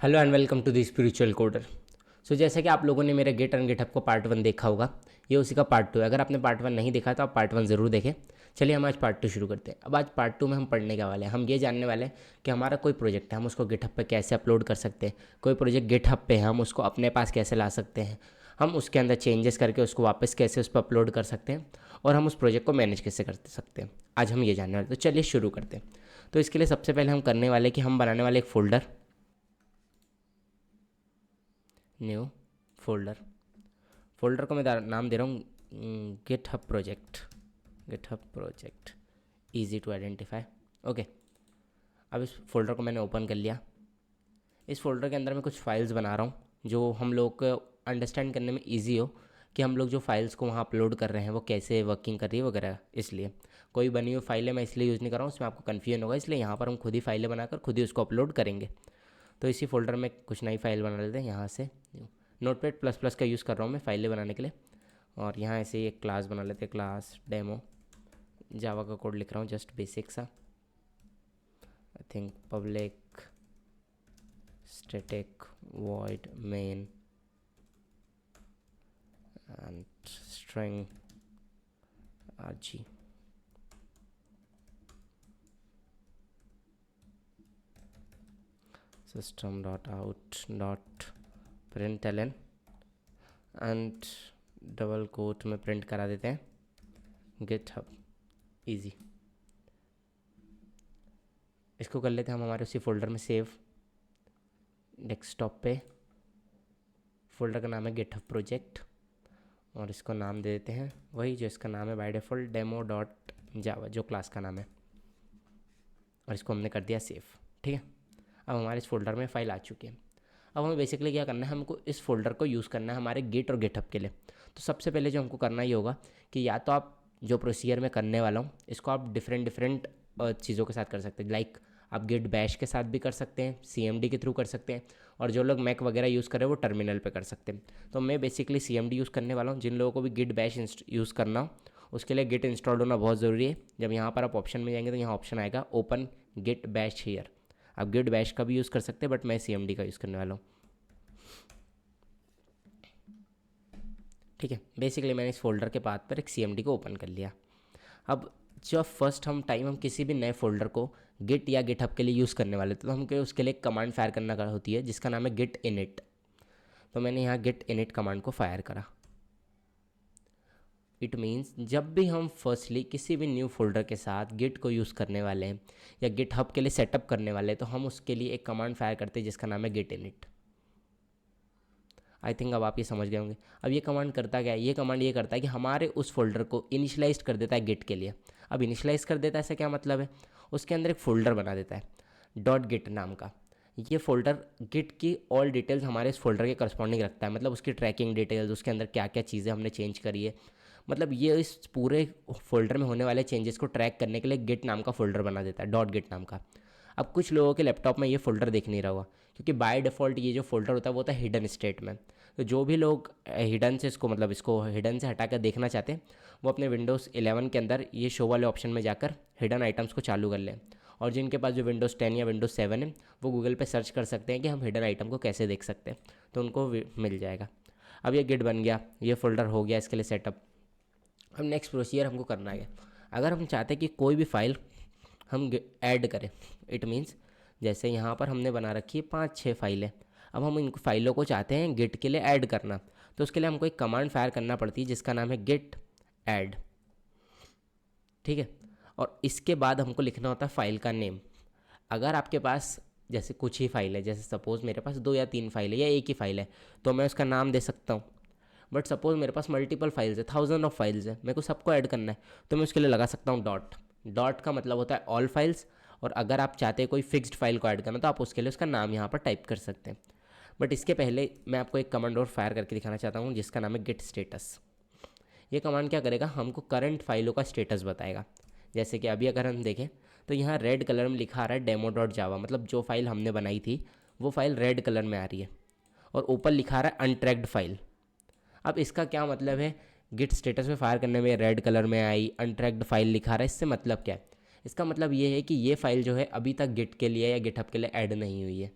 Hello and welcome to the spiritual coder. So जैसा कि आप लोगों ने मेरे गेट एंड गेटअप को पार्ट 1 देखा होगा, ये उसी का पार्ट 2 है। अगर आपने पार्ट 1 नहीं देखा तो आप पार्ट 1 ज़रूर देखें। चलिए हम आज पार्ट 2 शुरू करते हैं। अब आज पार्ट 2 में हम पढ़ने के वाले हैं, हम ये जानने वाले हैं कि हमारा कोई प्रोजेक्ट है, हम उसको गिटहब पे कैसे अपलोड कर सकते हैं। कोई प्रोजेक्ट गिटहब पे है, हम उसको अपने पास कैसे ला सकते हैं, हम उसके अंदर चेंजेस करके उसको वापस कैसे उस पर अपलोड कर सकते हैं, और हम उस प्रोजेक्ट को मैनेज कैसे कर सकते हैं। आज हम ये जानने वाले, तो चलिए शुरू करते हैं। तो इसके लिए सबसे पहले हम करने वाले कि हम बनाने वाले एक फ़ोल्डर, न्यू फोल्डर। फोल्डर को मैं नाम दे रहा हूँ GitHub project. GitHub project easy to identify. Okay, अब इस फोल्डर को मैंने ओपन कर लिया। इस फोल्डर के अंदर मैं कुछ फाइल्स बना रहा हूँ जो हम लोग को अंडरस्टैंड करने में इजी हो कि हम लोग जो फाइल्स को वहाँ अपलोड कर रहे हैं वो कैसे वर्किंग कर रही है वगैरह। इसलिए कोई बनी हुई फाइलें मैं इसलिए यूज़ नहीं कर रहा हूँ, उसमें आपको कन्फ्यूजन होगा, इसलिए यहाँ पर हम खुद ही फाइलें बनाकर खुद ही उसको अपलोड करेंगे। तो इसी फोल्डर में कुछ नई फाइल बना लेते हैं। यहाँ से नोटपैड प्लस प्लस का यूज़ कर रहा हूँ मैं फाइलें बनाने के लिए, और यहाँ ऐसे ही एक क्लास बना लेते हैं, क्लास डेमो। जावा का कोड लिख रहा हूँ, जस्ट बेसिक सा। I think public static void main and string args. System dot out dot println and double quote में प्रिंट करा देते हैं गिटहब इजी। इसको कर लेते हैं हम हमारे उसी फोल्डर में सेव, डेस्कटॉप पे। फोल्डर का नाम है गिटहब प्रोजेक्ट, और इसको नाम दे देते हैं वही जो इसका नाम है बाय डिफ़ॉल्ट, डेमो डॉट जावा, जो क्लास का नाम है, और इसको हमने कर दिया सेव। ठीक है, अब हमारे इस फोल्डर में फ़ाइल आ चुकी है। अब हमें बेसिकली क्या करना है, हमको इस फोल्डर को यूज़ करना है हमारे गिट और गिटहब के लिए। तो सबसे पहले जो हमको करना ही होगा कि या तो आप जो प्रोसीजर मैं करने वाला हूँ इसको आप डिफरेंट चीज़ों के साथ कर सकते हैं। लाइक आप गिट बैश के साथ भी कर सकते हैं, CMD के थ्रू कर सकते हैं, और जो लोग मैक वगैरह यूज़ कर रहे हैं वो टर्मिनल पे कर सकते हैं। तो मैं बेसिकली CMD यूज़ करने वाला हूँ। जिन लोगों को भी गिट बैश यूज़ करना हो उसके लिए गिट इंस्टॉल होना बहुत ज़रूरी है। जब यहाँ पर आप ऑप्शन में जाएंगे तो यहाँ ऑप्शन आएगा ओपन गिट बैश हियर। आप गिट बैश का भी यूज़ कर सकते हैं, बट मैं CMD का यूज़ करने वाला हूँ। ठीक है, बेसिकली मैंने इस फोल्डर के पाथ पर एक CMD को ओपन कर लिया। अब जब फर्स्ट हम किसी भी नए फोल्डर को गिट या गिटहब के लिए यूज़ करने वाले थे तो हमको उसके लिए एक कमांड फायर करना होती है जिसका नाम है गिट इनिट। तो मैंने यहाँ गिट इनिट कमांड को फायर करा। इट मीन्स जब भी हम फर्स्टली किसी भी न्यू फोल्डर के साथ गिट को यूज़ करने वाले हैं या गिटहब के लिए सेटअप करने वाले हैं तो हम उसके लिए एक कमांड फायर करते हैं जिसका नाम है गिट इनिट। आई थिंक अब आप ये समझ गए होंगे। अब ये कमांड करता क्या है, ये कमांड ये करता है कि हमारे उस फोल्डर को इनिशलाइज कर देता है गिट के लिए। अब इनिशलाइज कर देता है, ऐसा क्या मतलब है, उसके अंदर एक फ़ोल्डर बना देता है डॉट गिट नाम का। ये फोल्डर गिट की ऑल डिटेल्स हमारे इस फोल्डर के करस्पॉन्डिंग रखता है, मतलब उसकी ट्रैकिंग डिटेल्स, उसके अंदर क्या क्या चीज़ें हमने चेंज करी है, मतलब ये इस पूरे फोल्डर में होने वाले चेंजेस को ट्रैक करने के लिए गिट नाम का फोल्डर बना देता है, डॉट गिट नाम का। अब कुछ लोगों के लैपटॉप में ये फोल्डर दिख नहीं रहा होगा क्योंकि बाय डिफ़ॉल्ट ये जो फोल्डर होता है वो होता है हिडन स्टेट में। तो जो भी लोग हिडन से इसको हिडन से हटा कर देखना चाहते हैं वो अपने विंडोज़ 11 के अंदर ये शो वाले ऑप्शन में जाकर हिडन आइटम्स को चालू कर लें। और जिनके पास जो विंडोज़ 10 या विंडोज़ 7 है वो गूगल पे सर्च कर सकते हैं कि हम हिडन आइटम को कैसे देख सकते हैं, तो उनको मिल जाएगा। अब ये गिट बन गया, ये फोल्डर हो गया इसके लिए सेटअप। अब नेक्स्ट प्रोसीजर हमको करना है, अगर हम चाहते हैं कि कोई भी फाइल हम ऐड करें, इट मीन्स जैसे यहाँ पर हमने बना रखी है 5-6 फाइलें, अब हम इन फाइलों को चाहते हैं गिट के लिए ऐड करना, तो उसके लिए हमको एक कमांड फायर करना पड़ती है जिसका नाम है गिट ऐड। ठीक है, और इसके बाद हमको लिखना होता है फाइल का नेम। अगर आपके पास जैसे कुछ ही फाइल है, जैसे सपोज़ मेरे पास 2 या 3 फाइल है या एक ही फाइल है, तो मैं उसका नाम दे सकता हूँ। बट सपोज़ मेरे पास मल्टीपल फाइल्स है, 1000 ऑफ फाइल्स है, मेरे को सबको ऐड करना है, तो मैं उसके लिए लगा सकता हूँ डॉट। डॉट का मतलब होता है ऑल फाइल्स, और अगर आप चाहते हैं कोई फिक्स्ड फाइल को ऐड करना तो आप उसके लिए उसका नाम यहाँ पर टाइप कर सकते हैं। बट इसके पहले मैं आपको एक कमांड और फायर करके दिखाना चाहता हूँ जिसका नाम है गिट स्टेटस। ये कमांड क्या करेगा, हमको करंट फाइलों का स्टेटस बताएगा। जैसे कि अभी अगर हम देखें तो यहाँ रेड कलर में लिखा आ रहा है डेमो डॉट जावा, मतलब जो फाइल हमने बनाई थी वो फाइल रेड कलर में आ रही है, और ऊपर लिखा आ रहा है अनट्रैक्ड फाइल। अब इसका क्या मतलब है, गिट स्टेटस में फायर करने में रेड कलर में आई, अनट्रैक्ड फाइल लिखा रहा है, इससे मतलब क्या है, इसका मतलब ये है कि ये फाइल जो है अभी तक गिट के लिए या गिटहब के लिए ऐड नहीं हुई है।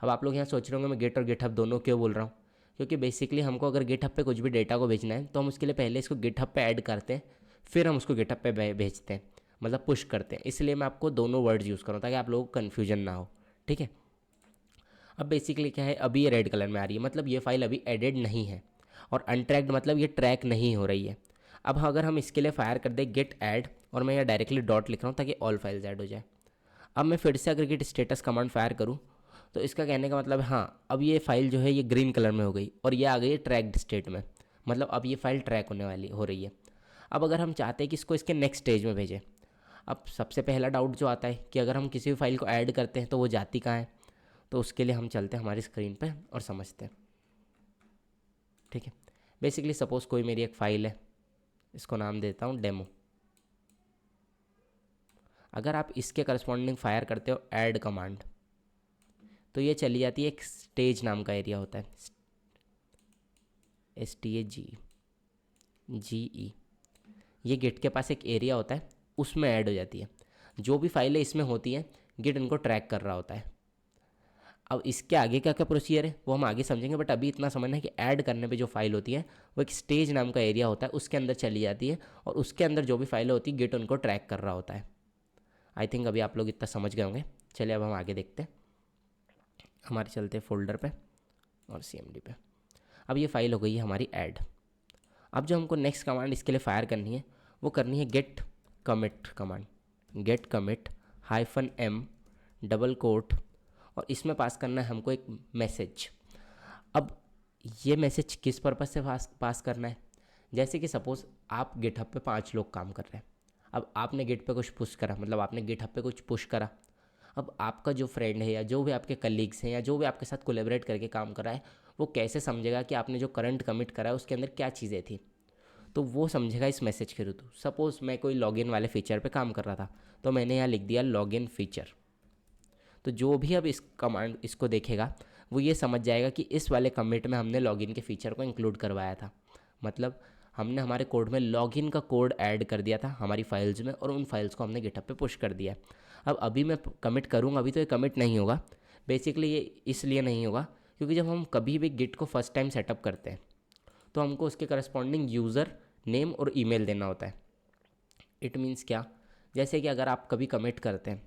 अब आप लोग यहाँ सोच रहे होंगे मैं गिट और गिटहब दोनों क्यों बोल रहा हूँ, क्योंकि बेसिकली हमको अगर गिटहब पे कुछ भी डेटा को भेजना है तो हम उसके लिए पहले इसको गिटहब पे ऐड करते हैं, फिर हम उसको गिटहब पे भेजते हैं, मतलब पुश करते हैं। इसलिए मैं आपको दोनों वर्ड्स यूज़ करूँ ताकि आप लोगों को कन्फ्यूजन ना हो, ठीक है। अब बेसिकली क्या है, अभी ये रेड कलर में आ रही है, मतलब ये फाइल अभी एडेड नहीं है, और अनट्रैक्ड मतलब ये ट्रैक नहीं हो रही है। अब अगर हम इसके लिए फायर कर दें गेट ऐड, और मैं यहाँ डायरेक्टली डॉट लिख रहा हूँ ताकि ऑल फाइल्स ऐड हो जाए। अब मैं फिर से अगर गेट स्टेटस कमांड फायर करूँ तो इसका कहने का मतलब हाँ, अब ये फाइल जो है ये ग्रीन कलर में हो गई और ये आ गई है ट्रैक्ड स्टेट में, मतलब अब ये फाइल ट्रैक होने वाली हो रही है। अब अगर हम चाहते हैं कि इसको इसके नेक्स्ट स्टेज में भेजें, अब सबसे पहला डाउट जो आता है कि अगर हम किसी भी फाइल को ऐड करते हैं तो वो जाती कहाँ है, तो उसके लिए हम चलते हैं हमारी स्क्रीन पे और समझते हैं, ठीक है। बेसिकली सपोज़ कोई मेरी एक फ़ाइल है, इसको नाम देता हूँ डेमो। अगर आप इसके करस्पॉन्डिंग फायर करते हो ऐड कमांड तो ये चली जाती है, एक स्टेज नाम का एरिया होता है, STAGE, ये गिट के पास एक एरिया होता है, उसमें ऐड हो जाती है। जो भी फाइलें इसमें होती हैं गिट इनको ट्रैक कर रहा होता है। अब इसके आगे क्या क्या प्रोसीजर है वो हम आगे समझेंगे, बट अभी इतना समझना है कि ऐड करने पे जो फाइल होती है वो एक स्टेज नाम का एरिया होता है, उसके अंदर चली जाती है, और उसके अंदर जो भी फाइलें होती है गिट उनको ट्रैक कर रहा होता है। आई थिंक अभी आप लोग इतना समझ गए होंगे। चलिए अब हम आगे देखते हैं, हमारे चलते फोल्डर पे और CMD पे। अब ये फाइल हो गई है हमारी ऐड। अब जो हमको नेक्स्ट कमांड इसके लिए फायर करनी है वो करनी है git commit command, git commit -m double quote, और इसमें पास करना है हमको एक मैसेज। अब ये मैसेज किस पर्पज़ से पास करना है, जैसे कि सपोज़ आप गिटहब पे 5 लोग काम कर रहे हैं। अब आपने गिट पे कुछ पुश करा, मतलब आपने गिटहब पे कुछ पुश करा। अब आपका जो फ्रेंड है या जो भी आपके कलीग्स हैं या जो भी आपके साथ कोलेबरेट करके काम कर रहा है वो कैसे समझेगा कि आपने जो करंट कमिट करा है उसके अंदर क्या चीज़ें थी, तो वो समझेगा इस मैसेज के थ्रू। सपोज़ मैं कोई लॉगिन वाले फीचर पे काम कर रहा था तो मैंने यहाँ लिख दिया लॉगिन फीचर, तो जो भी अब इस कमांड इसको देखेगा वो ये समझ जाएगा कि इस वाले कमिट में हमने लॉगिन के फीचर को इंक्लूड करवाया था, मतलब हमने हमारे कोड में लॉगिन का कोड ऐड कर दिया था हमारी फाइल्स में, और उन फाइल्स को हमने गिटहब पे पुश कर दिया। अब अभी मैं कमिट करूँगा, अभी तो ये कमिट नहीं होगा। बेसिकली ये इसलिए नहीं होगा क्योंकि जब हम कभी भी गिट को फर्स्ट टाइम सेटअप करते हैं तो हमको उसके करस्पॉन्डिंग यूज़र नेम और ईमेल देना होता है। इट मीन्स क्या, जैसे कि अगर आप कभी कमिट करते हैं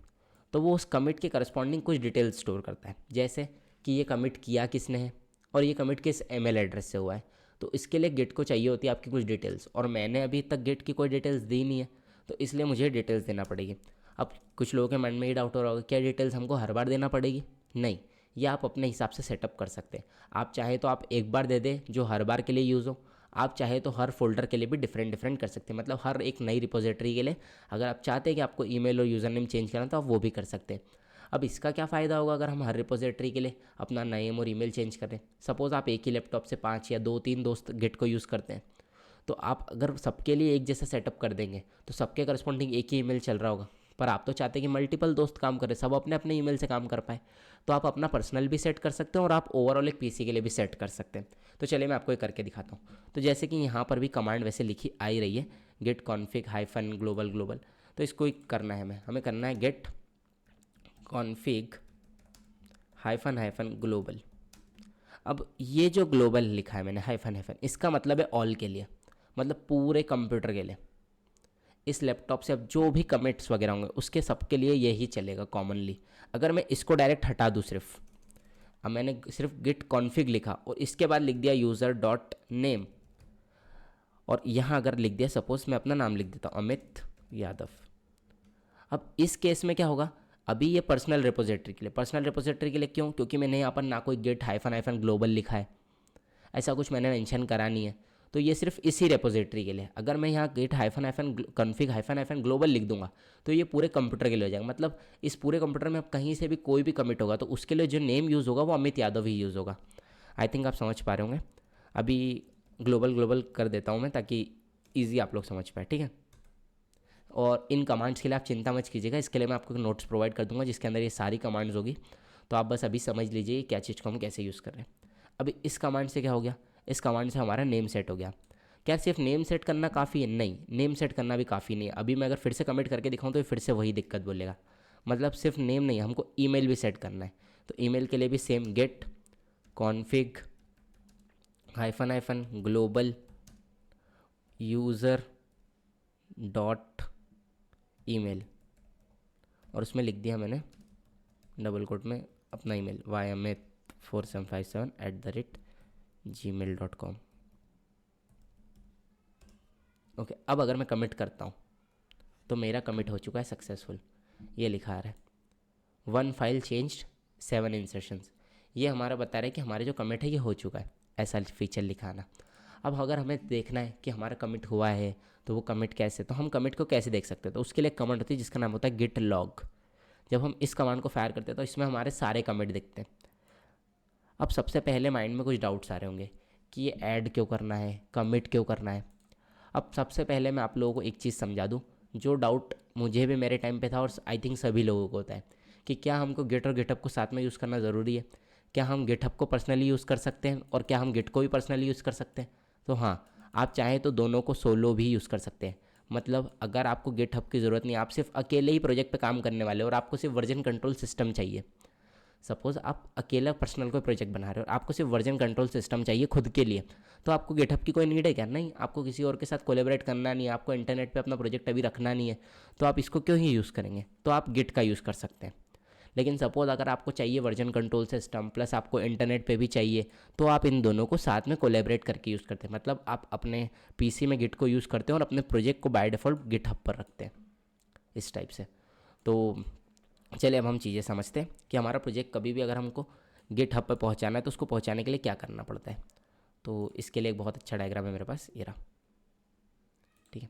तो वो उस कमिट के करस्पॉन्डिंग कुछ डिटेल्स स्टोर करता है, जैसे कि ये कमिट किया किसने है और ये कमिट किस ईमेल एड्रेस से हुआ है। तो इसके लिए गिट को चाहिए होती है आपकी कुछ डिटेल्स, और मैंने अभी तक गिट की कोई डिटेल्स दी नहीं है, तो इसलिए मुझे डिटेल्स देना पड़ेगी। अब कुछ लोगों के मन में ये डाउट हो रहा होगा क्या डिटेल्स हमको हर बार देना पड़ेगी? नहीं, ये आप अपने हिसाब से सेटअप कर सकते हैं। आप चाहे तो आप एक बार दे दें जो हर बार के लिए यूज़ हो, आप चाहे तो हर फोल्डर के लिए भी डिफरेंट डिफरेंट कर सकते हैं, मतलब हर एक नई रिपोजिटरी के लिए अगर आप चाहते हैं कि आपको ईमेल और यूज़र नेम चेंज करना तो आप वो भी कर सकते हैं। अब इसका क्या फ़ायदा होगा अगर हम हर रिपोजिटरी के लिए अपना नेम और ईमेल चेंज करें। सपोज़ आप एक ही लैपटॉप से 5 या 2-3 दोस्त गिट को यूज़ करते हैं, तो आप अगर सबके लिए एक जैसा सेटअप कर देंगे तो सबके करस्पॉन्डिंग एक ही ईमेल चल रहा होगा, पर आप तो चाहते हैं कि मल्टीपल दोस्त काम करें, सब अपने अपने ईमेल से काम कर पाए। तो आप अपना पर्सनल भी सेट कर सकते हैं और आप ओवरऑल एक पीसी के लिए भी सेट कर सकते हैं। तो चलिए मैं आपको ये करके दिखाता हूँ। तो जैसे कि यहाँ पर भी कमांड वैसे लिखी आ ही रही है, गेट कॉन्फिग -ग्लोबल ग्लोबल, तो इसको ही करना है हमें करना है गेट कॉन्फिग -ग्लोबल। अब ये जो ग्लोबल लिखा है मैंने हाइफन, इसका मतलब है ऑल के लिए, मतलब पूरे कंप्यूटर के लिए। इस लैपटॉप से अब जो भी कमिट्स वगैरह होंगे उसके सबके लिए यही चलेगा कॉमनली। अगर मैं इसको डायरेक्ट हटा दूँ, सिर्फ अब मैंने सिर्फ गिट कॉन्फिग लिखा और इसके बाद लिख दिया यूज़र डॉट नेम, और यहाँ अगर लिख दिया सपोज मैं अपना नाम लिख देता हूँ अमित यादव। अब इस केस में क्या होगा, अभी ये पर्सनल रिपोजिटरी के लिए, पर्सनल रिपोजिटरी के लिए क्यों, क्योंकि मैंने यहाँ पर ना कोई गेट हाइफन ग्लोबल लिखा है, ऐसा कुछ मैंने मेंशन करा नहीं है, तो ये सिर्फ इसी रेपोजिटरी के लिए। अगर मैं यहाँ गेट कॉन्फिग ग्लोबल लिख दूंगा तो ये पूरे कंप्यूटर के लिए हो जाएगा, मतलब इस पूरे कंप्यूटर में अब कहीं से भी कोई भी कमिट होगा तो उसके लिए जो नेम यूज़ होगा वो अमित यादव ही यूज़ होगा। आई थिंक आप समझ पा रहे होंगे। अभी ग्लोबल कर देता हूँ मैं ताकि ईजी आप लोग समझ पाए, ठीक है। और इन कमांड्स के लिए आप चिंता मत कीजिएगा, इसके लिए मैं आपको नोट्स प्रोवाइड कर दूंगा जिसके अंदर ये सारी कमांड्स होगी, तो आप बस अभी समझ लीजिए क्या चीज़ को हम कैसे यूज़ कर रहे हैं। अभी इस कमांड से क्या हो गया, इस कमांड से हमारा नेम सेट हो गया। क्या सिर्फ नेम सेट करना काफ़ी है? नहीं, नेम सेट करना भी काफ़ी नहीं है। अभी मैं अगर फिर से कमिट करके दिखाऊं तो फिर से वही दिक्कत बोलेगा, मतलब सिर्फ नेम नहीं, हमको ईमेल भी सेट करना है। तो ईमेल के लिए भी same, git config hyphen global user dot email, और उसमें लिख दिया मैंने डबल कोट में अपना ईमेल yma4757@gmail.com। ओके, अब अगर मैं कमिट करता हूँ तो मेरा कमिट हो चुका है सक्सेसफुल, ये लिखा आ रहा है 1 फाइल चेंज्ड 7 इंसर्शंस। ये हमारा बता रहा है कि हमारे जो कमिट है ये हो चुका है, ऐसा फीचर लिखाना। अब अगर हमें देखना है कि हमारा कमिट हुआ है तो वो कमिट कैसे, तो हम कमिट को कैसे देख सकते हैं, तो उसके लिए एक कमांड होती है जिसका नाम होता है गिट लॉग। जब हम इस कमांड को फायर करते हैं तो इसमें हमारे सारे कमिट दिखते हैं। अब सबसे पहले माइंड में कुछ डाउट्स आ रहे होंगे कि ये ऐड क्यों करना है, कमिट क्यों करना है। अब सबसे पहले मैं आप लोगों को एक चीज़ समझा दूँ, जो डाउट मुझे भी मेरे टाइम पे था और आई थिंक सभी लोगों को होता है कि क्या हमको गिट और गिटहब को साथ में यूज़ करना ज़रूरी है, क्या हम गिटहब को पर्सनली यूज़ कर सकते हैं और क्या हम गिट को भी पर्सनली यूज़ कर सकते हैं। तो हाँ, आप चाहें तो दोनों को सोलो भी यूज़ कर सकते हैं। मतलब अगर आपको गिटहब की ज़रूरत नहीं, आप सिर्फ अकेले ही प्रोजेक्ट पे काम करने वाले और आपको सिर्फ वर्जन कंट्रोल सिस्टम चाहिए, सपोज़ आप अकेला पर्सनल कोई प्रोजेक्ट बना रहे हो और आपको सिर्फ वर्जन कंट्रोल सिस्टम चाहिए खुद के लिए, तो आपको गिटहब की कोई नीड है क्या? नहीं, आपको किसी और के साथ कोलैबोरेट करना नहीं है, आपको इंटरनेट पे अपना प्रोजेक्ट अभी रखना नहीं है, तो आप इसको क्यों ही यूज़ करेंगे? तो आप गिट का यूज़ कर सकते हैं। लेकिन सपोज़ अगर आपको चाहिए वर्जन कंट्रोल सिस्टम प्लस आपको इंटरनेट पे भी चाहिए, तो आप इन दोनों को साथ में कोलैबोरेट करके यूज़ करते हैं। मतलब आप अपने पीसी में गिट को यूज़ करते हैं और अपने प्रोजेक्ट को बाय डिफ़ॉल्ट गिटहब पर रखते हैं, इस टाइप से। तो चलिए अब हम चीज़ें समझते हैं कि हमारा प्रोजेक्ट कभी भी अगर हमको गिटहब पे पहुंचाना है तो उसको पहुंचाने के लिए क्या करना पड़ता है। तो इसके लिए एक बहुत अच्छा डायग्राम है मेरे पास, ये रहा। ठीक है,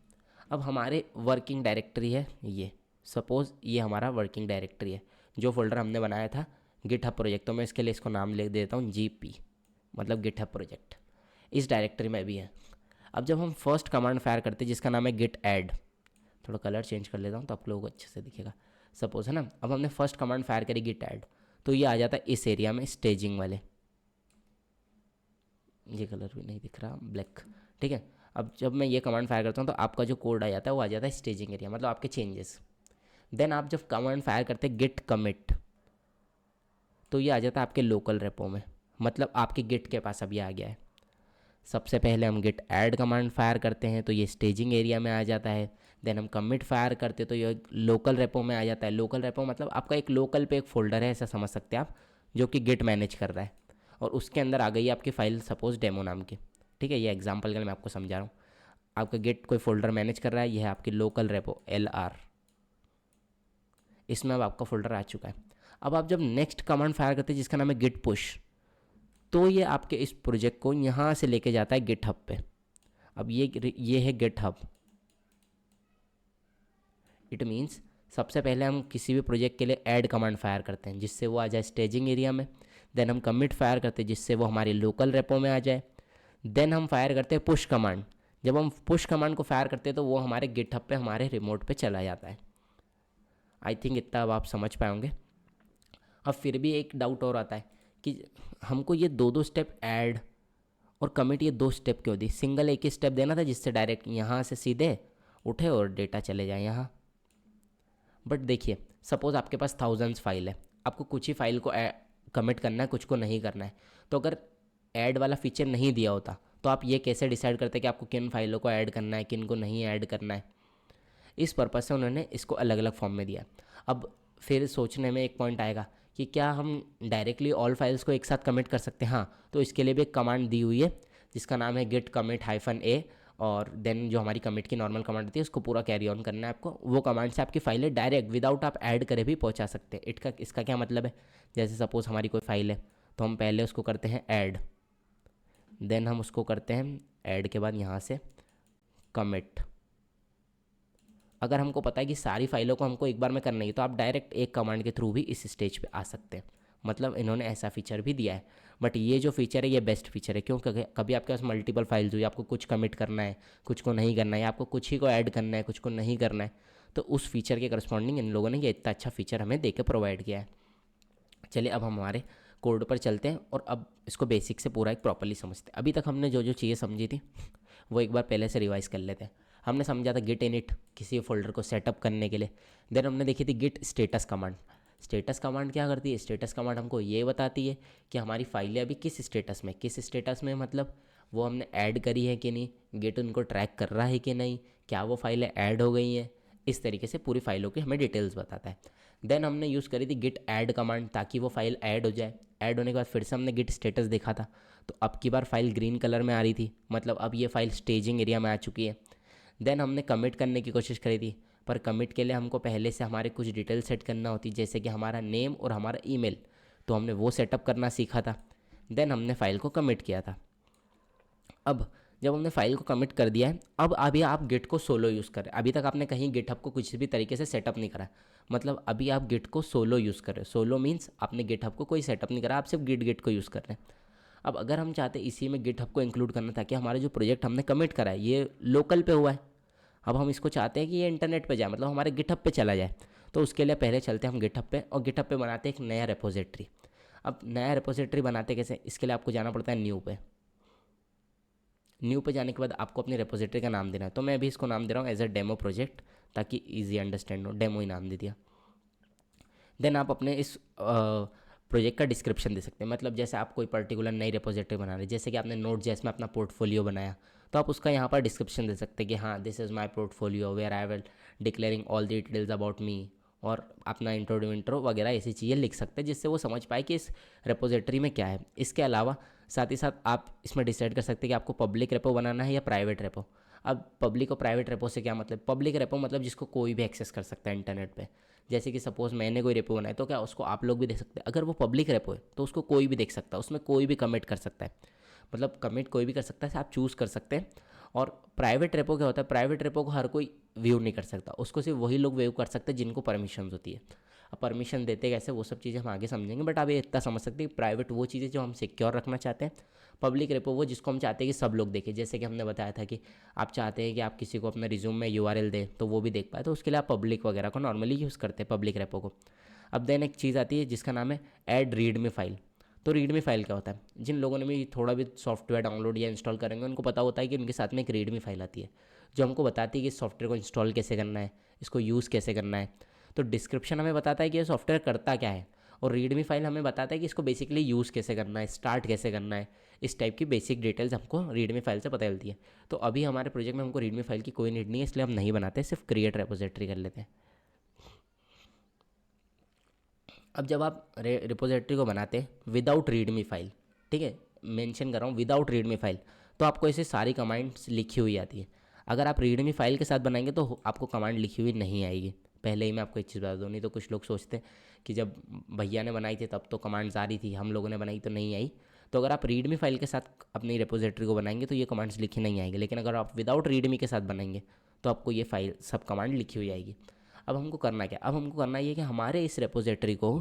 अब हमारे वर्किंग डायरेक्टरी है ये, सपोज़ ये हमारा वर्किंग डायरेक्टरी है, जो फोल्डर हमने बनाया था गिटहब प्रोजेक्ट, तो मैं इसके लिए इसको नाम लिख देता हूँ GP, मतलब गिटहब प्रोजेक्ट। इस डायरेक्टरी में भी है। अब जब हम फर्स्ट कमांड फायर करते हैं जिसका नाम है गिट ऐड, थोड़ा कलर चेंज कर लेता हूँ तो आप लोगों को अच्छे से दिखेगा, सपोज है ना। अब हमने फर्स्ट कमांड फायर करी गिट ऐड, तो ये आ जाता है इस एरिया में स्टेजिंग वाले, ये कलर भी नहीं दिख रहा, ब्लैक। ठीक है, अब जब मैं ये कमांड फायर करता हूँ तो आपका जो कोड आ जाता है वो आ जाता है स्टेजिंग एरिया, मतलब आपके चेंजेस। देन आप जब कमांड फायर करते हैं गिट कमिट, तो ये आ जाता है आपके लोकल रेपो में, मतलब आपके गिट के पास अब ये आ गया है। सबसे पहले हम गिट ऐड कमांड फायर करते हैं तो ये स्टेजिंग एरिया में आ जाता है। देन हम कमिट फायर करते तो ये लोकल रेपो में आ जाता है। लोकल रेपो मतलब आपका एक लोकल पे एक फोल्डर है, ऐसा समझ सकते हैं आप, जो कि गिट मैनेज कर रहा है, और उसके अंदर आ गई आपकी फाइल सपोज डेमो नाम की। ठीक है, ये एग्जाम्पल के लिए मैं आपको समझा रहा हूँ। आपका गिट कोई फोल्डर मैनेज कर रहा है, ये है आपकी लोकल रेपो LR, इसमें अब आपका फोल्डर आ चुका है। अब आप जब नेक्स्ट कमांड फायर करते हैं जिसका नाम है गिट पुश, तो ये आपके इस प्रोजेक्ट को यहाँ से लेके जाता है गिटहब पे। अब ये है गिटहब। इट मीन्स सबसे पहले हम किसी भी प्रोजेक्ट के लिए ऐड कमांड फायर करते हैं जिससे वो आ जाए स्टेजिंग एरिया में। देन हम कमिट फायर करते हैं जिससे वो हमारे लोकल रेपो में आ जाए। देन हम फायर करते हैं पुश कमांड। जब हम पुश कमांड को फायर करते हैं तो वो हमारे गिटहब पे हमारे रिमोट पे चला जाता है। आई थिंक इतना अब आप समझ पाएंगे। अब फिर भी एक डाउट और आता है कि हमको ये दो स्टेप ऐड और कमिट, ये 2 स्टेप क्यों दी? सिंगल एक ही स्टेप देना था जिससे डायरेक्ट यहाँ से सीधे उठे और डेटा चले जाए यहाँ। बट देखिए, सपोज़ आपके पास थाउजेंड्स फाइल है, आपको कुछ ही फाइल को कमिट करना है, कुछ को नहीं करना है। तो अगर ऐड वाला फीचर नहीं दिया होता तो आप ये कैसे डिसाइड करते कि आपको किन फाइलों को ऐड करना है, किन को नहीं ऐड करना है? इस पर्पज़ से उन्होंने इसको अलग अलग फॉर्म में दिया। अब फिर सोचने में एक पॉइंट आएगा कि क्या हम डायरेक्टली ऑल फाइल्स को एक साथ कमिट कर सकते हैं? हाँ, तो इसके लिए भी एक कमांड दी हुई है जिसका नाम है गिट कमिट -a, और देन जो हमारी कमिट की नॉर्मल कमांड होती है उसको पूरा कैरी ऑन करना है आपको। वो कमांड से आपकी फाइलें डायरेक्ट विदाउट आप ऐड करे भी पहुंचा सकते हैं। इसका क्या मतलब है? जैसे सपोज़ हमारी कोई फाइल है तो हम पहले उसको करते हैं ऐड, देन हम उसको करते हैं ऐड के बाद यहाँ से कमिट। अगर हमको पता है कि सारी फाइलों को हमको एक बार में करना है तो आप डायरेक्ट एक कमांड के थ्रू भी इस स्टेज पे आ सकते हैं। मतलब इन्होंने ऐसा फीचर भी दिया है। बट ये जो फीचर है ये बेस्ट फीचर है, क्योंकि कभी आपके पास मल्टीपल फाइल्स हुई, आपको कुछ कमिट करना है, कुछ को नहीं करना है, आपको कुछ ही को ऐड करना है, कुछ को नहीं करना है, तो उस फीचर के करस्पॉन्डिंग इन लोगों ने ये इतना अच्छा फीचर हमें दे के प्रोवाइड किया है। चलिए अब हम हमारे कोड पर चलते हैं और अब इसको बेसिक से पूरा एक प्रॉपर्ली समझते हैं। अभी तक हमने जो जो चीज़ें समझी थी वो एक बार पहले से रिवाइज कर लेते हैं। हमने समझा था गिट इनिट किसी फोल्डर को सेटअप करने के लिए। देन हमने देखी थी git status command. Status command क्या करती है? स्टेटस कमांड हमको ये बताती है कि हमारी फाइलें अभी किस स्टेटस में मतलब वो हमने ऐड करी है कि नहीं, गिट उनको ट्रैक कर रहा है कि नहीं, क्या वो फाइलें ऐड हो गई हैं, इस तरीके से पूरी फाइलों की हमें डिटेल्स बताता है। देन हमने यूज़ करी थी गिट ऐड कमांड ताकि वो फाइल ऐड हो जाए। ऐड होने के बाद फिर से हमने गिट स्टेटस देखा था, तो अब की बार फाइल ग्रीन कलर में आ रही थी, मतलब अब ये फाइल स्टेजिंग एरिया में आ चुकी है। देन हमने कमिट करने की कोशिश करी थी, पर कमिट के लिए हमको पहले से हमारे कुछ डिटेल सेट करना होती, जैसे कि हमारा नेम और हमारा ईमेल, तो हमने वो सेटअप करना सीखा था। देन हमने फ़ाइल को कमिट किया था। अब जब हमने फाइल को कमिट कर दिया है, अब अभी आप गिट को सोलो यूज़ करें। अभी तक आपने कहीं गिटहब को कुछ भी तरीके से सेटअप नहीं करा, मतलब अभी आप गिट को सोलो यूज़ कर रहे हो। सोलो मीन्स आपने गिटहब को कोई सेटअप नहीं करा, आप सिर्फ गिट को यूज़ कर रहे हैं। अब अगर हम चाहते हैं इसी में गिटहब को इंक्लूड करना, ताकि हमारा जो प्रोजेक्ट हमने कमिट करा है ये लोकल पे हुआ है, अब हम इसको चाहते हैं कि ये इंटरनेट पे जाए, मतलब हमारे गिटहब पे चला जाए, तो उसके लिए पहले चलते हैं हम गिटहब पे, और गिटहब पे बनाते हैं एक नया रेपोजिटरी। अब नया रेपोजिटरी बनाते कैसे? इसके लिए आपको जाना पड़ता है न्यू पे। न्यू पे जाने के बाद आपको अपनी रेपोजिटरी का नाम देना है, तो मैं अभी इसको नाम दे रहा हूँ एज अ डेमो प्रोजेक्ट, ताकि ईजी अंडरस्टैंड हो, डेमो ही नाम दे दिया। देन आप अपने इस प्रोजेक्ट का डिस्क्रिप्शन दे सकते हैं, मतलब जैसे आप कोई पर्टिकुलर नई रेपोजिटरी बना रहे हैं, जैसे कि आपने नोट जेएस में अपना पोर्टफोलियो बनाया, तो आप उसका यहाँ पर डिस्क्रिप्शन दे सकते हैं कि हाँ this is my portfolio where I will declaring all the details about me, और अपना इंट्रो वगैरह ऐसी चीज़ें लिख सकते हैं जिससे वो समझ पाए कि इस रेपोजिटरी में क्या है। इसके अलावा साथ ही साथ आप इसमें डिसाइड कर सकते हैं कि आपको पब्लिक रेपो बनाना है या प्राइवेट रेपो। अब पब्लिक और प्राइवेट रेपो से क्या मतलब? पब्लिक रेपो मतलब जिसको कोई भी एक्सेस कर सकता है इंटरनेट पे, जैसे कि सपोज मैंने कोई रेपो बनाया, तो क्या उसको आप लोग भी देख सकते हैं। अगर वो पब्लिक रेपो है तो उसको कोई भी देख सकता है, उसमें कोई भी कमिट कर सकता है, मतलब कमिट कोई भी कर सकता है, आप चूज़ कर सकते हैं। और प्राइवेट रेपो क्या होता है? प्राइवेट रेपो को हर कोई व्यू नहीं कर सकता, उसको सिर्फ वही लोग व्यू कर सकते हैं जिनको परमिशन होती है। अब परमिशन देते कैसे, वो सब चीज़ें हम आगे समझेंगे, बट आप ये इतना समझ सकते हैं प्राइवेट वो चीज़ें जो हम सिक्योर रखना चाहते हैं, पब्लिक रेपो वो जिसको हम चाहते हैं कि सब लोग देखें। जैसे कि हमने बताया था कि आप चाहते हैं कि आप किसी को अपने रिज्यूम में यूआरएल दें तो वो भी देख पाए, तो उसके लिए आप पब्लिक वगैरह को नॉर्मली यूज़ करते हैं, पब्लिक रेपो को। अब देन एक चीज़ आती है जिसका नाम है ऐड रीडमी फाइल। तो रीडमी फाइल क्या होता है? जिन लोगों ने भी थोड़ा भी सॉफ्टवेयर डाउनलोड या इंस्टॉल करेंगे उनको पता होता है कि उनके साथ में एक रीडमी फाइल आती है जो हमको बताती है कि इस सॉफ्टवेयर को इंस्टॉल कैसे करना है, इसको यूज़ कैसे करना है। तो डिस्क्रिप्शन हमें बताता है कि ये सॉफ्टवेयर करता क्या है, और रीडमी फाइल हमें बताता है कि इसको बेसिकली यूज़ कैसे करना है, स्टार्ट कैसे करना है। इस टाइप की बेसिक डिटेल्स हमको रीडमी फाइल से पता चलती है। तो अभी हमारे प्रोजेक्ट में हमको रीडमी फाइल की कोई नीड नहीं है, इसलिए हम नहीं बनाते, सिर्फ क्रिएट रेपोजिटरी कर लेते हैं। अब जब आप रिपोजिटरी को बनाते हैं विदाउट रीडमी फाइल, ठीक है, मेंशन कर रहा हूँ विदाउट रीडमी फाइल, तो आपको ऐसे सारी कमांड्स लिखी हुई आती है। अगर आप रीडमी फाइल के साथ बनाएंगे तो आपको कमांड लिखी हुई नहीं आएगी। पहले ही मैं आपको एक चीज़ बता दूँ, नहीं तो कुछ लोग सोचते हैं कि जब भैया ने बनाई थी तब तो कमांड्स आ रही थी, हम लोगों ने बनाई तो नहीं आई। तो अगर आप रीडमी फाइल के साथ अपनी रिपोजिटरी को बनाएंगे तो ये कमांड्स लिखी नहीं आएगी, लेकिन अगर आप विदाउट रीडमी के साथ बनाएंगे तो आपको ये फाइल सब कमांड लिखी हुई आएगी। अब हमको करना क्या? अब हमको करना ये कि हमारे इस रेपोजिटरी को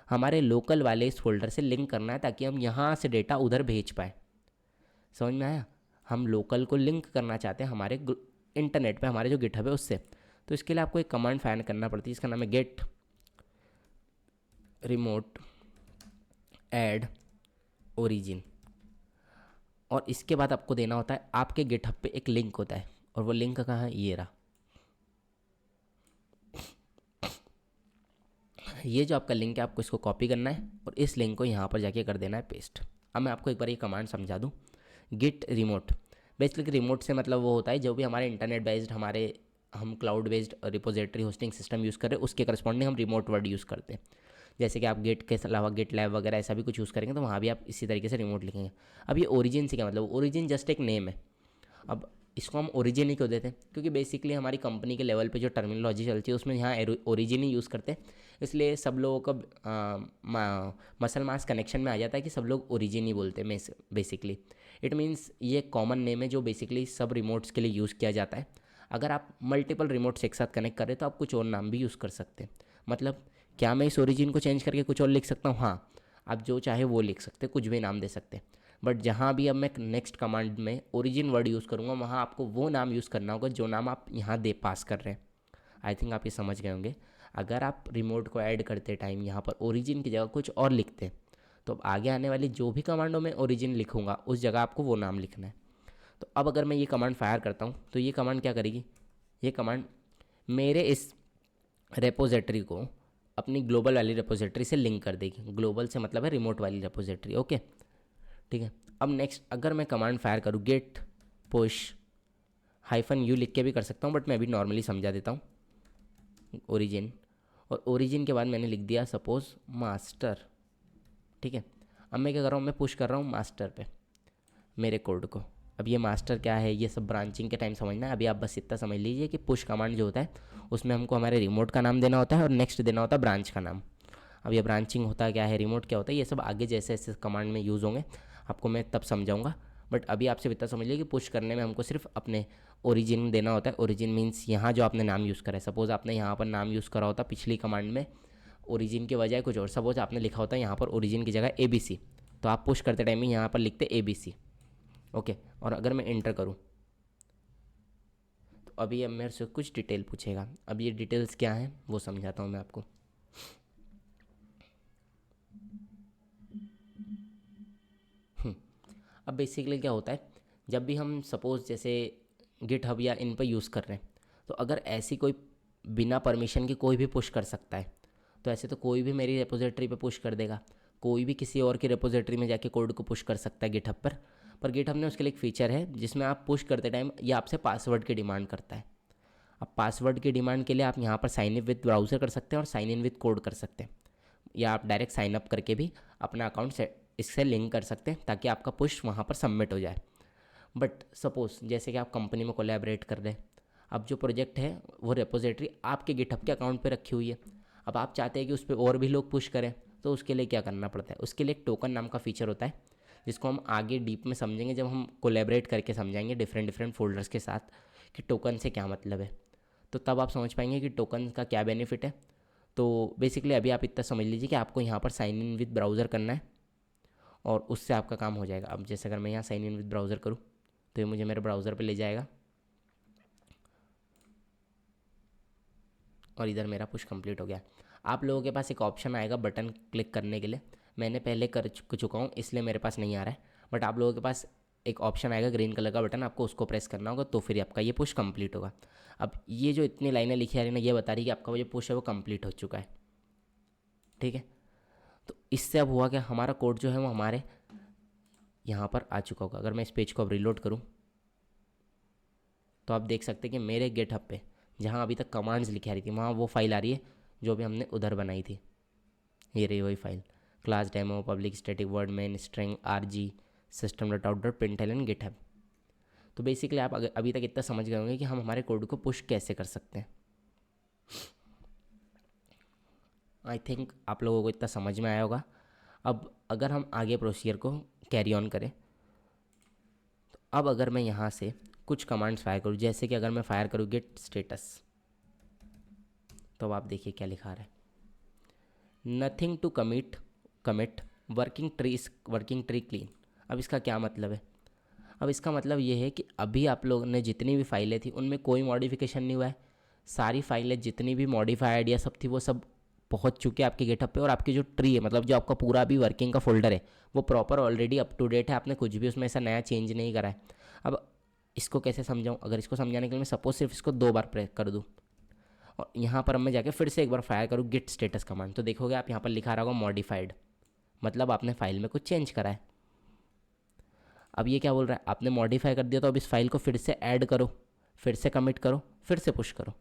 हमारे लोकल वाले इस फोल्डर से लिंक करना है, ताकि हम यहाँ से डेटा उधर भेज पाए। समझ में आया? हम लोकल को लिंक करना चाहते हैं हमारे इंटरनेट पे, हमारे जो गिटहब है उससे। तो इसके लिए आपको एक कमांड फाइन करना पड़ती है, इसका नाम है गेट रिमोट ऐड ओरिजिन। और इसके बाद आपको देना होता है, आपके गिटहब पे एक लिंक होता है, और वो लिंक कहाँ है? ये रहा। ये जो आपका लिंक है आपको इसको कॉपी करना है और इस लिंक को यहाँ पर जाके कर देना है पेस्ट। अब मैं आपको एक बार ये कमांड समझा दूँ। गिट रिमोट, बेसिकली रिमोट से मतलब वो होता है जो भी हमारे इंटरनेट बेस्ड, हमारे हम cloud based repository hosting system use कर रहे हैं उसके करस्पॉन्डिंग हम रिमोट वर्ड यूज़ करते हैं। जैसे कि आप गेट के अलावा गेट लैब वगैरह ऐसा भी कुछ यूज़ करेंगे तो वहाँ भी आप इसी तरीके से रिमोट लिखेंगे। अब ये ओरिजिन से क्या मतलब? ओरिजिन जस्ट एक नेम है। अब इसको हम ओरिजिन ही क्यों देते हैं? क्योंकि बेसिकली हमारी कंपनी के लेवल पे जो टर्मिनोलॉजी चलती है उसमें यहाँ ओरिजिन ही यूज़ करते हैं, इसलिए सब लोगों का मसल मास कनेक्शन में आ जाता है कि सब लोग ओरिजिन ही बोलते हैं बेसिकली। इट मीन्स ये कॉमन नेम है जो बेसिकली सब रिमोट्स के लिए यूज़ किया जाता है। अगर आप मल्टीपल रिमोट्स एक साथ कनेक्ट करें तो आप कुछ और नाम भी यूज़ कर सकते हैं। मतलब क्या मैं इस ओरिजिन को चेंज करके कुछ और लिख सकता हूँ? हाँ, आप जो चाहे वो लिख सकते हैं, कुछ भी नाम दे सकते हैं। बट जहाँ भी अब मैं नेक्स्ट कमांड में ओरिजिन वर्ड यूज़ करूँगा वहाँ आपको वो नाम यूज़ करना होगा जो नाम आप यहाँ दे पास कर रहे हैं। आई थिंक आप ये समझ गए होंगे। अगर आप रिमोट को ऐड करते टाइम यहाँ पर ओरिजिन की जगह कुछ और लिखते हैं तो अब आगे आने वाली जो भी कमांडों में ओरिजिन लिखूँगा उस जगह आपको वो नाम लिखना है। तो अब अगर मैं ये कमांड फायर करता हूँ तो ये कमांड क्या करेगी? ये कमांड मेरे इस रेपोजिटरी को अपनी ग्लोबल वाली रिपोजिटरी से लिंक कर देगी। ग्लोबल से मतलब है रिमोट वाली रिपोजिटरी, ओके ठीक है। अब नेक्स्ट अगर मैं कमांड फायर करूँ गेट पुश -u लिख के भी कर सकता हूँ, बट मैं अभी नॉर्मली समझा देता हूँ ओरिजिन, और ओरिजिन के बाद मैंने लिख दिया सपोज मास्टर, ठीक है। अब मैं क्या कर रहा हूँ, मैं पुश कर रहा हूँ मास्टर पे मेरे कोड को। अब ये मास्टर क्या है ये सब ब्रांचिंग के टाइम समझना है। अभी आप बस इतना समझ लीजिए कि पुश कमांड जो होता है उसमें हमको हमारे रिमोट का नाम देना होता है और नेक्स्ट देना होता है ब्रांच का नाम। अब ये ब्रांचिंग होता क्या है, रिमोट क्या होता है, ये सब आगे जैसे जैसे कमांड में यूज़ होंगे आपको मैं तब समझाऊंगा। बट अभी आपसे इतना समझ लीजिए कि पुश करने में हमको सिर्फ अपने ओरिजिन देना होता है। ओरिजिन मीन्स यहाँ जो आपने नाम यूज़ करा है, सपोज़ आपने यहाँ पर नाम यूज़ करा होता पिछली कमांड में ओरिजिन के बजाय कुछ और, सपोज आपने लिखा होता है यहाँ पर ओरिजिन की जगह ABC, तो आप पुश करते टाइम ही यहाँ पर लिखते ABC, ओके। और अगर मैं एंटर करूँ तो अभी अब मेरे से कुछ डिटेल पूछेगा। अब ये डिटेल्स क्या हैं वो समझाता हूँ मैं आपको। अब बेसिकली क्या होता है, जब भी हम सपोज़ जैसे गिटहब या इन पर यूज़ कर रहे हैं, तो अगर ऐसी कोई बिना परमिशन की कोई भी पुश कर सकता है, तो ऐसे तो कोई भी मेरी रेपोजिटरी पे पुश कर देगा, कोई भी किसी और की रेपोजिटरी में जाके कोड को पुश कर सकता है गिटहब पर गिटहब ने उसके लिए एक फ़ीचर है जिसमें आप पुश करते टाइम ये आपसे पासवर्ड की डिमांड करता है। अब पासवर्ड की डिमांड के लिए आप यहाँ पर साइन इन विद ब्राउज़र कर सकते हैं और साइन इन विद कोड कर सकते हैं, या आप डायरेक्ट साइन अप करके भी अपना अकाउंट से इससे लिंक कर सकते हैं ताकि आपका पुश वहाँ पर सबमिट हो जाए। बट सपोज़ जैसे कि आप कंपनी में कोलैबोरेट कर रहे हैं, अब जो प्रोजेक्ट है वो रेपोजिटरी आपके गिटहब के अकाउंट पे रखी हुई है, अब आप चाहते हैं कि उस पर और भी लोग पुश करें, तो उसके लिए क्या करना पड़ता है, उसके लिए एक टोकन नाम का फीचर होता है जिसको हम आगे डीप में समझेंगे जब हम कोलैबोरेट करके समझाएंगे डिफरेंट डिफरेंट फोल्डर्स के साथ कि टोकन से क्या मतलब है, तो तब आप समझ पाएंगे कि टोकन का क्या बेनिफिट है। तो बेसिकली अभी आप इतना समझ लीजिए कि आपको यहाँ पर साइन इन विद ब्राउज़र करना है और उससे आपका काम हो जाएगा। अब जैसे अगर मैं यहाँ साइन इन विद ब्राउज़र करूँ तो ये मुझे मेरे ब्राउज़र पे ले जाएगा और इधर मेरा पुश कंप्लीट हो गया। आप लोगों के पास एक ऑप्शन आएगा बटन क्लिक करने के लिए, मैंने पहले कर चुका हूँ इसलिए मेरे पास नहीं आ रहा है, बट आप लोगों के पास एक ऑप्शन आएगा ग्रीन कलर का बटन, आपको उसको प्रेस करना होगा तो फिर आपका ये पुश कंप्लीट होगा। अब ये जो इतनी लाइनें लिखी आ रही है ना, ये बता रही है कि आपका जो पुश है वो कंप्लीट हो चुका है, ठीक है। तो इससे अब हुआ क्या, हमारा कोड जो है वो हमारे यहाँ पर आ चुका होगा। अगर मैं इस पेज को अब रिलोड करूँ तो आप देख सकते हैं कि मेरे गिटहब पे जहाँ अभी तक कमांड्स लिखी आ रही थी वहाँ वो फाइल आ रही है जो भी हमने उधर बनाई थी, ये रही वही file class demo public static word main string RG system dot out dot println GitHub. तो बेसिकली आप अभी तक इतना समझ गए होंगे कि हम हमारे कोड को पुश कैसे कर सकते हैं। आई थिंक आप लोगों को इतना समझ में आया होगा। अब अगर हम आगे प्रोसीजर को कैरी ऑन करें, तो अब अगर मैं यहाँ से कुछ कमांड्स फायर करूँ, जैसे कि अगर मैं फायर करूँ गेट स्टेटस, तो अब आप देखिए क्या लिखा रहा है, nothing to commit working tree clean. अब इसका क्या मतलब है, अब इसका मतलब ये है कि अभी आप लोगों ने जितनी भी फाइलें थी उनमें कोई मॉडिफिकेशन नहीं हुआ है, सारी फाइलें जितनी भी मॉडिफाइड या सब थी वो सब पहुंच चुके हैं आपके गिटहब पे, और आपकी जो ट्री है मतलब जो आपका पूरा अभी वर्किंग का फोल्डर है वो proper already up to date है, आपने कुछ भी उसमें ऐसा नया चेंज नहीं करा है। अब इसको कैसे समझाऊँ, अगर इसको समझाने के लिए मैं सपोज सिर्फ इसको 2 बार प्रेस कर दूँ और यहाँ पर मैं जाके फिर से एक बार फायर करूँ गिट स्टेटस कमांड, तो देखोगे आप यहाँ पर लिखा रहा होगा मॉडिफाइड, मतलब आपने फाइल में कुछ चेंज करा है। अब ये क्या बोल रहा है, आपने मॉडिफाई कर दिया तो अब इस फाइल को फिर से ऐड करो, फिर से कमिट करो, फिर से पुश करो।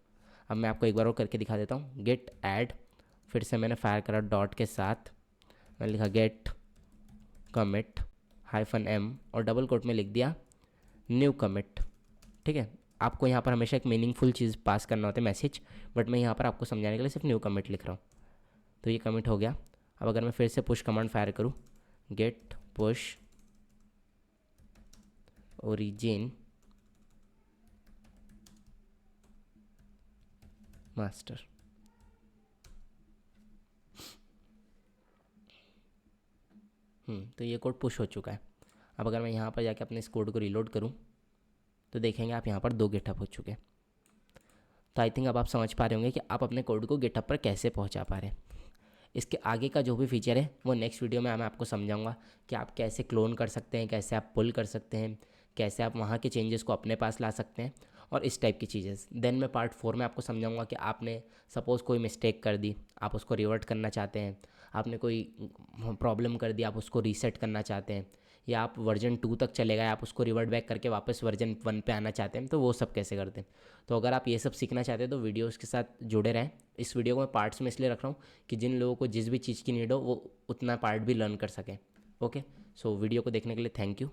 अब मैं आपको एक बार और करके दिखा देता हूँ, गेट ऐड, फिर से मैंने फायर करा डॉट के साथ, मैंने लिखा गेट कमिट -m और डबल कोट में लिख दिया न्यू कमिट, ठीक है। आपको यहाँ पर हमेशा एक मीनिंगफुल चीज़ पास करना होता है मैसेज, बट मैं यहाँ पर आपको समझाने के लिए सिर्फ न्यू कमिट लिख रहा हूँ, तो ये कमिट हो गया। अब अगर मैं फिर से पुश कमांड फायर करूँ, गेट पुश ओरिजिन मास्टर, तो ये कोड पुश हो चुका है। अब अगर मैं यहाँ पर जाके अपने इस कोड को रिलोड करूँ तो देखेंगे आप यहाँ पर 2 गिटहब हो चुके हैं। तो आई थिंक अब आप समझ पा रहे होंगे कि आप अपने कोड को गिटहब पर कैसे पहुँचा पा रहे हैं। इसके आगे का जो भी फीचर है वो नेक्स्ट वीडियो में मैं आपको समझाऊंगा कि आप कैसे क्लोन कर सकते हैं, कैसे आप पुल कर सकते हैं, कैसे आप वहाँ के चेंजेस को अपने पास ला सकते हैं, और इस टाइप की चीज़ें। देन मैं पार्ट 4 में आपको समझाऊंगा कि आपने सपोज़ कोई मिस्टेक कर दी, आप उसको रिवर्ट करना चाहते हैं, आपने कोई प्रॉब्लम कर दी, आप उसको रीसेट करना चाहते हैं, या आप वर्जन 2 तक चले गए, आप उसको रिवर्ट बैक करके वापस वर्जन 1 पे आना चाहते हैं, तो वो सब कैसे करते हैं। तो अगर आप ये सब सीखना चाहते हैं तो वीडियोज़ के साथ जुड़े रहें। इस वीडियो को मैं पार्ट्स में इसलिए रख रहा हूँ कि जिन लोगों को जिस भी चीज़ की नीड हो वो उतना पार्ट भी लर्न कर सकें। ओके, सो वीडियो को देखने के लिए थैंक यू।